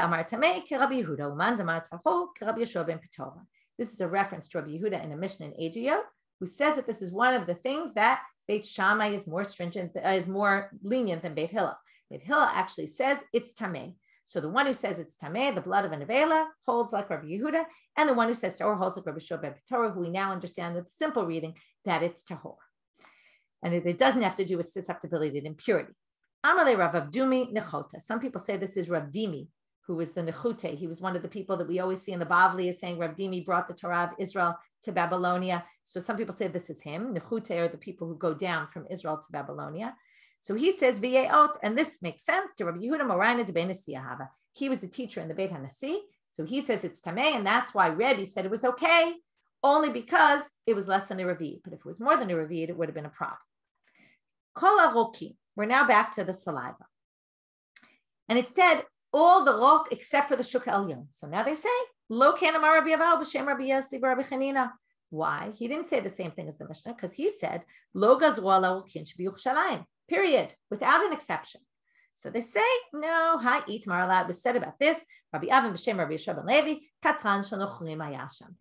is a reference to Rabbi Yehuda in a Mishnah in Eduyot, who says that this is one of the things that Beit Shammai is more stringent, is more lenient than Beit Hillel. Beit Hillel actually says it's tameh. So the one who says it's tameh, the blood of a nevela, holds like Rabbi Yehuda, and the one who says tahor holds like Rabbi Yeshua ben Pitora, who we now understand with the simple reading that it's tahor. And it doesn't have to do with susceptibility to impurity. Amalei Rav Avdumi Nechota. Some people say this is Rav Dimi, who was the Nechute. He was one of the people that we always see in the Bavli as saying Rav Dimi brought the Torah of Israel to Babylonia. So some people say this is him. Nechute are the people who go down from Israel to Babylonia. So he says v'yeot, and this makes sense to Rabbi Yehuda Moraina de Nasi Ahava. He was the teacher in the Beit HaNasi, so he says it's tameh, and that's why Rebbe said it was okay, only because it was less than a revi. But if it was more than a revi, it would have been a problem. Kol haroki. We're now back to the saliva, and it said all the rok except for the shuk elyon. So now they say lo kan amar Rabbi Aval b'shem Rabbi Yossi b'Rabbi Chanina. Why? He didn't say the same thing as the Mishnah because he said lo gazru ala rokin shebiyuchshalayim. Period, without an exception. So they say, no, Hi Itmar Alad was said about this. Rabbi Avin B'Shem Rabbi Yeshua ben Levi, Katran Shanochurim Ayasham.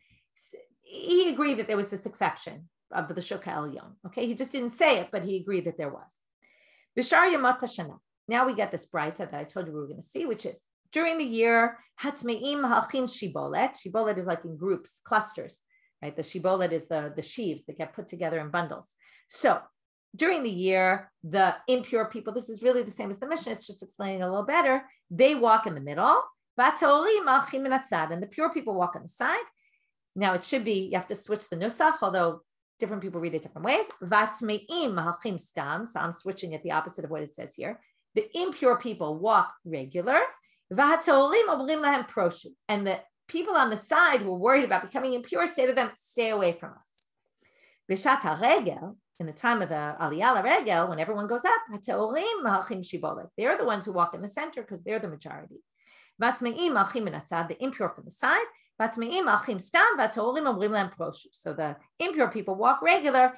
He agreed that there was this exception of the Shuk Elyon. Okay, he just didn't say it, but he agreed that there was. Bishar Yamot Hashana. Now we get this braita that I told you we were going to see, which is during the year, Hatzmeim Halchin Shibolet. Shibolet is like in groups, clusters, right? The Shibolet is the sheaves that get put together in bundles. So during the year, the impure people, this is really the same as the Mishnah, it's just explaining a little better. They walk in the middle, and the pure people walk on the side. Now it should be, you have to switch the nusach, although different people read it different ways. So I'm switching it the opposite of what it says here. The impure people walk regular, and the people on the side who are worried about becoming impure say to them, stay away from us. In the time of the Aliyah Regel, when everyone goes up, they're the ones who walk in the center because they're the majority. The impure from the side. So the impure people walk regular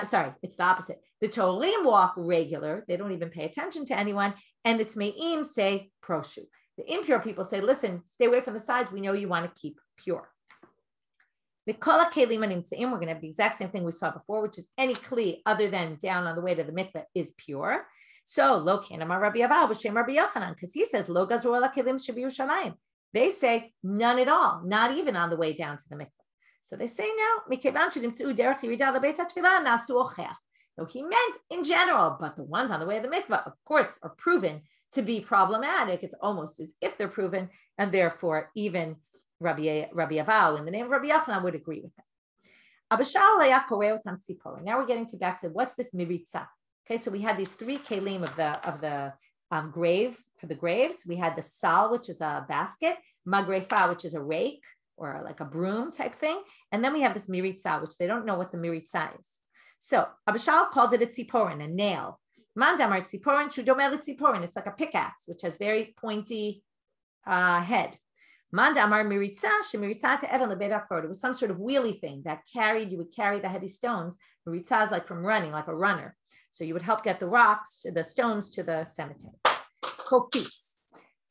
Sorry, it's the opposite. The Tolim walk regular. They don't even pay attention to anyone. And the Tmeim say proshu. The impure people say, listen, stay away from the sides. We know you want to keep pure. The Kala Kelim and We're going to have the exact same thing we saw before, which is any kli other than down on the way to the mikveh is pure. So lo kanamar Rabbi Aval b'shem Rabbi Yochanan, because he says lo gazru ala kelim shebiyushalayim. They say none at all, not even on the way down to the mikveh. So they say no. So he meant in general, but the ones on the way to the mikveh, of course, are proven to be problematic. It's almost as if they're proven, and therefore even Rabbi Aval in the name of Rabbi Yochanan would agree with that. Now we're getting back to what's this miritza. Okay, so we had these three kelim of the grave for the graves. We had the sal, which is a basket, magrefa, which is a rake or like a broom type thing, and then we have this miritza, which they don't know what the miritza is. So Abishal called it a tziporin, a nail. Mandamar tziporin, shudomel tziporin. It's like a pickaxe, which has very pointy head. Mandamar miritza, shemiritza to evan lebedakor. It was some sort of wheelie thing that you would carry the heavy stones. Miritza is like from running, like a runner. So you would help get the stones to the cemetery. Kofitz.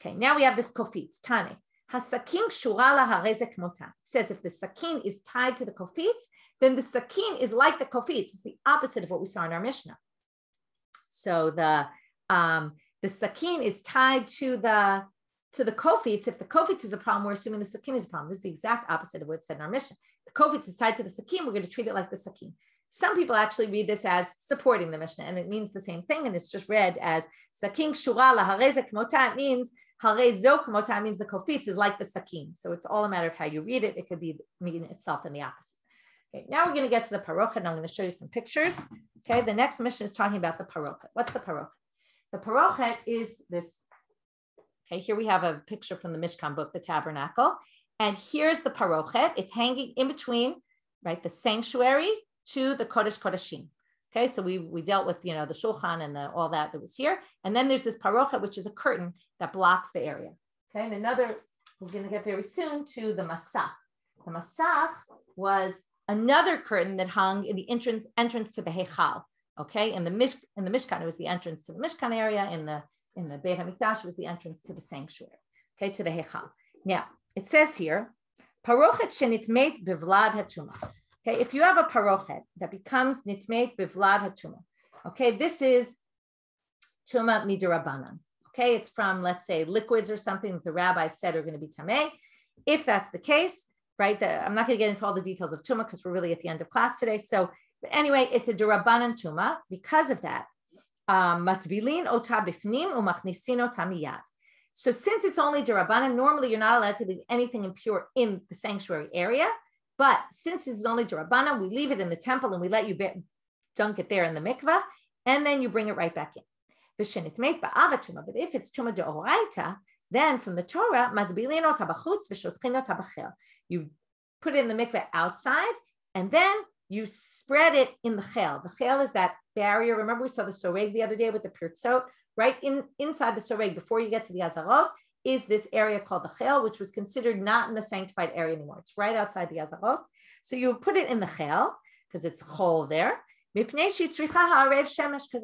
Okay, now we have this kofitz. Tane. Hasakin shurala harezek mota. It says if the sakin is tied to the kofitz, then the sakin is like the kofitz. It's the opposite of what we saw in our Mishnah. So the sakin is tied to the kofitz. If the kofitz is a problem, we're assuming the sakin is a problem. This is the exact opposite of what's said in our Mishnah. The kofitz is tied to the sakin. We're going to treat it like the sakin. Some people actually read this as supporting the Mishnah, and it means the same thing, and it's just read as sakin shura laharezek mota. It means harezok mota. It means the kofitz is like the sakin. So it's all a matter of how you read it. It could be mean itself in the opposite. Okay, now we're going to get to the parochet, and I'm going to show you some pictures. Okay, the next Mishnah is talking about the parochet. What's the parochet? The parochet is this. Okay, here we have a picture from the Mishkan book, the tabernacle, and here's the parochet. It's hanging in between, right, the sanctuary to the Kodesh Kodashim. Okay, so we dealt with, the shulchan and all that was here. And then there's this parochet, which is a curtain that blocks the area. Okay, and we're going to get very soon to the masach. The masach was another curtain that hung in the entrance to the Heichal. Okay, in the Mishkan, it was the entrance to the Mishkan area. In the Beit HaMikdash, it was the entrance to the sanctuary. Okay, to the Heichal. Now, it says here, parochet shenitmeit bevlad hatuma. Okay, if you have a parochet that becomes nitmeit bivlad hatuma, okay, this is tuma midirabanan. Okay, it's from, let's say, liquids or something that the rabbi said are going to be tameh. If that's the case, right, I'm not going to get into all the details of tuma because we're really at the end of class today. So anyway, it's a dirabanan tuma. Because of that, matbilin ota bifnim umachnisin ota miyad. So since it's only dirabanan, normally you're not allowed to leave anything impure in the sanctuary area. But since this is only D'Rabbanan, we leave it in the temple and we let you dunk it there in the mikvah, and then you bring it right back in. But if it's Tuma D'Oraita, then from the Torah, you put it in the mikvah outside, and then you spread it in the chel. The chel is that barrier. Remember we saw the soreg the other day with the pirtzot, right? Inside the soreg, before you get to the azarot, is this area called the chel, which was considered not in the sanctified area anymore. It's right outside the azarot. So you put it in the chel because it's chol there. Because it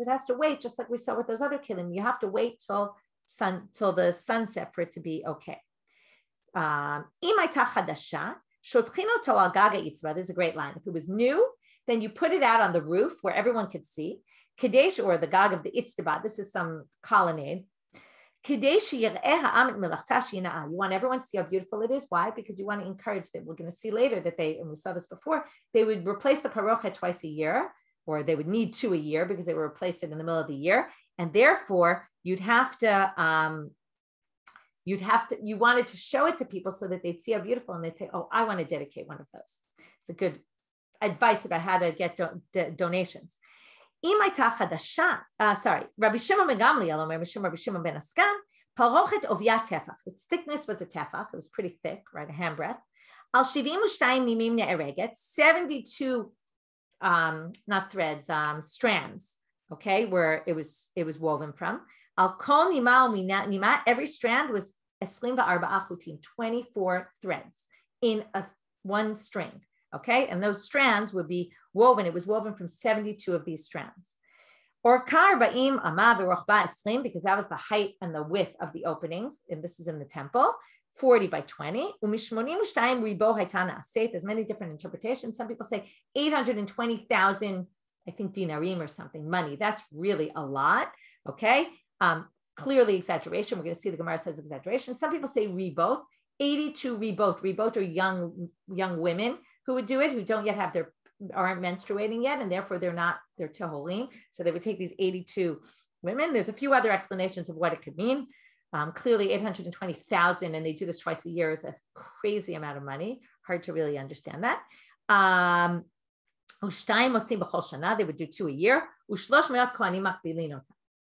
has to wait, just like we saw with those other kilim. You have to wait till the sunset for it to be okay. This is a great line. If it was new, then you put it out on the roof where everyone could see. Kadesh, or the gag of the itztaba. This is some colonnade. You want everyone to see how beautiful it is. Why? Because you want to encourage them. We're going to see later that and we saw this before, they would replace the parochet twice a year, or they would need 2 a year because they were replaced in the middle of the year. And therefore you wanted to show it to people so that they'd see how beautiful and they'd say, oh, I want to dedicate one of those. It's a good advice about how to get donations. Rabbi Shimon ben Gamliel, Rabbi Shimon ben Askan, parochet ovya tefach. Its thickness was a tefach. It was pretty thick, right? A handbreadth. Al 72 nimim ne'ereget, 72, not threads, strands. Okay, where it was woven from. Al kol nima, every strand was 24 achutim, 24 threads in one string. okay? And those strands would be woven. It was woven from 72 of these strands. Or kar ba'im ama v'rochba esrim, because that was the height and the width of the openings, and this is in the temple, 40 by 20. Umishmonim shtayim ribo haitana aseh. There's many different interpretations. Some people say 820,000, I think dinarim or something, money. That's really a lot, okay? Clearly exaggeration. We're going to see the Gemara says exaggeration. Some people say rebot, 82 rebot. Rebot are young women who would do it, who don't yet have aren't menstruating yet, and therefore they're teholim. So they would take these 82 women. There's a few other explanations of what it could mean. Clearly 820,000, and they do this twice a year, is a crazy amount of money. Hard to really understand that. They would do 2 a year.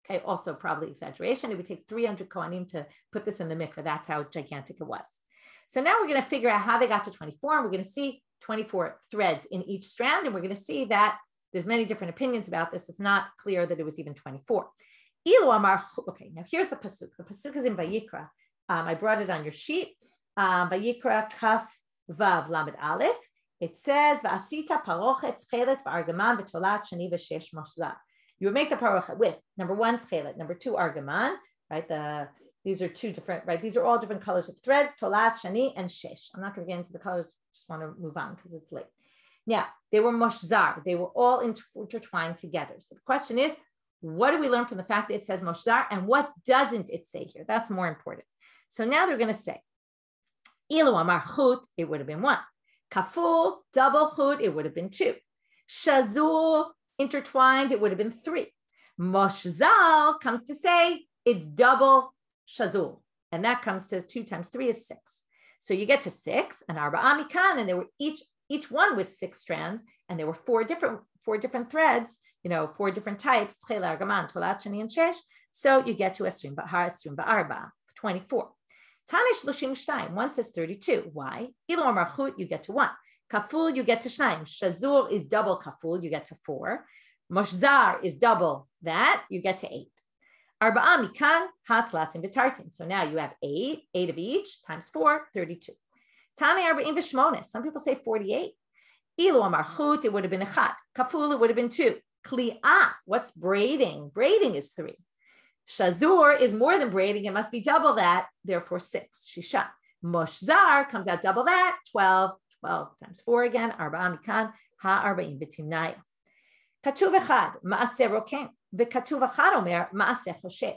Okay, also probably exaggeration. It would take 300 kohanim to put this in the mikveh. That's how gigantic it was. So now we're going to figure out how they got to 24, and we're going to see 24 threads in each strand, and we're going to see that there's many different opinions about this. It's not clear that it was even 24. Okay, now here's the pasuk. The pasuk is in Vayikra. I brought it on your sheet. Vayikra kaf vav lamed aleph. It says, "Va'asita parochet tchelet v'argaman v'tolat shani v'shesh moshzah." You would make the parochet with number 1 tchelet, number 2 argaman. Right, these are 2 different. Right, these are all different colors of threads: tolat, shani, and shesh. I'm not going to get into the colors. Just want to move on because it's late. Now they were moshzar. They were all intertwined together. So the question is, what do we learn from the fact that it says moshzar, and what doesn't it say here? That's more important. So now they're going to say, ilu amar chut, it would have been 1. Kaful, double chut, it would have been 2. Shazul, intertwined, it would have been 3. Moshzal comes to say it's double shazul, and that comes to 2 times 3 is 6. So you get to 6, and arba'a mikan, and they were each one was 6 strands, and there were 4 different threads, 4 different types, chela, argaman, tolat, shani, and shesh. So you get to esrim ba'har, esrim ba'arba, 24. Tanish lushim shtayim, 1 says 32. Why? Ilu amar chut, you get to 1. Kaful, you get to shnayim. Shazul is double kaful, you get to 4. Moshzar is double that, you get to 8. Arba'a mikan, hatlatin v'tartin. So now you have 8 of each, times 4, 32. Tani arba'im v'shmones. Some people say 48. Ilu amar chut, it would have been 1. Kaful, it would have been 2. Kli'ah, what's braiding? Braiding is 3. Shazur is more than braiding. It must be double that, therefore 6. Shisha. Moshzar comes out double that, 12. 12 times 4 again. Arba'a mikan, ha'arba'im v'timnaya. Katuv echad, ma'aseh rokem. V'katuv echad omer, ma'aseh choshev.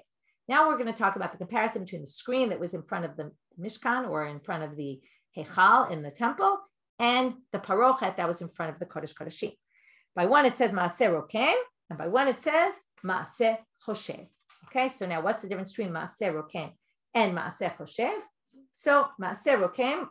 Now we're going to talk about the comparison between the screen that was in front of the Mishkan, or in front of the Heichal in the temple, and the parochet that was in front of the Kodesh Kodeshim. By one it says ma'aseh rokem, and by one it says ma'aseh choshev. Okay, so now what's the difference between ma'aseh rokem and ma'aseh choshev? So ma'aseh rokem,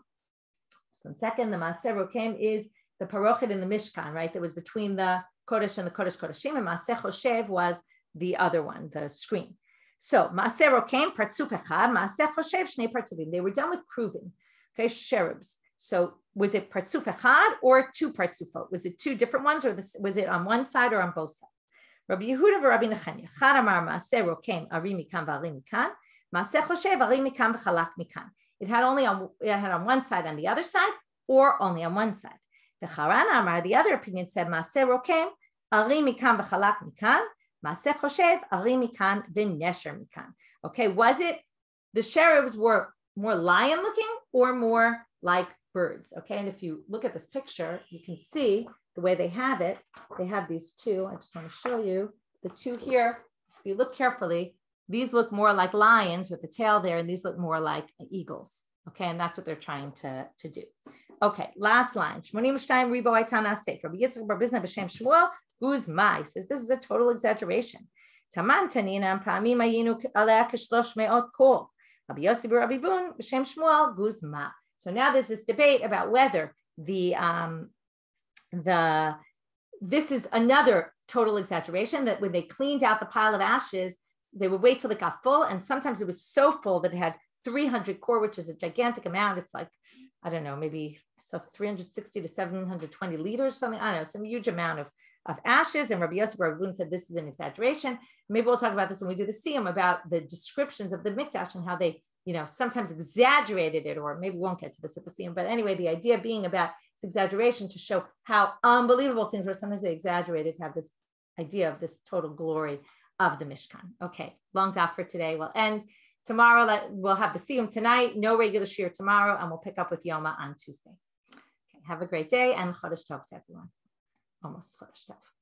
just 1 second, the ma'aseh rokem is the parochet in the Mishkan, right? That was between the Kodesh and the Kodesh Kodeshim, and ma'aseh choshev was the other one, the screen. So ma'aseh rokem, partzuf echad, ma'aseh choshev, shnei partzufim. They were done with kruvim, okay, cherubs. So was it partzuf echad or 2 partzufot? Was it 2 different ones, or was it on one side or on both sides? Rabbi Yehuda v'Rabbi Nechemia. Chad amar ma'aseh rokem ari mikan v'ari mikan, ma'aseh choshev ari mikan v'chalak mikan. It had on one side, on the other side, or only on one side. The Charan amar, the other opinion said ma'aseh rokem ari mikan v'chalak mikan, ma'aseh choshev ari mikan v'nesher mikan. Okay, was it the cherubs were more lion looking or more like birds? Okay, and if you look at this picture, you can see the way they have it. They have these 2. I just want to show you the 2 here. If you look carefully, these look more like lions with the tail there, and these look more like eagles. Okay, and that's what they're trying to do. Okay, last line. Rabbi Yitzchak bar Bizna b'shem Shmuel Guzma. He says this is a total exaggeration. Taman tanina pa'amim ayinu aleh k'shlosh me'ot kol. Rabbi Yossi bar Rabbi Bun b'shem Shmuel Guzma. So now there's this debate about whether this is another total exaggeration, that when they cleaned out the pile of ashes, they would wait till it got full, and sometimes it was so full that it had 300 core, which is a gigantic amount. It's like, I don't know, maybe 360 to 720 liters, something, I don't know, some huge amount of ashes. And Rabbi Yossi bar Rabbi Bun said this is an exaggeration. Maybe we'll talk about this when we do the Siyum, about the descriptions of the Mikdash and how they sometimes exaggerated it, or maybe we won't get to this at the Siyum. But anyway, the idea being about this exaggeration to show how unbelievable things were. Sometimes they exaggerated to have this idea of this total glory of the Mishkan. Okay, long daf for today. We'll end tomorrow. We'll have the Siyum tonight, no regular Shiur tomorrow, and we'll pick up with Yoma on Tuesday. Okay, have a great day, and Chodesh Tov to everyone. Almost Chodesh Tov.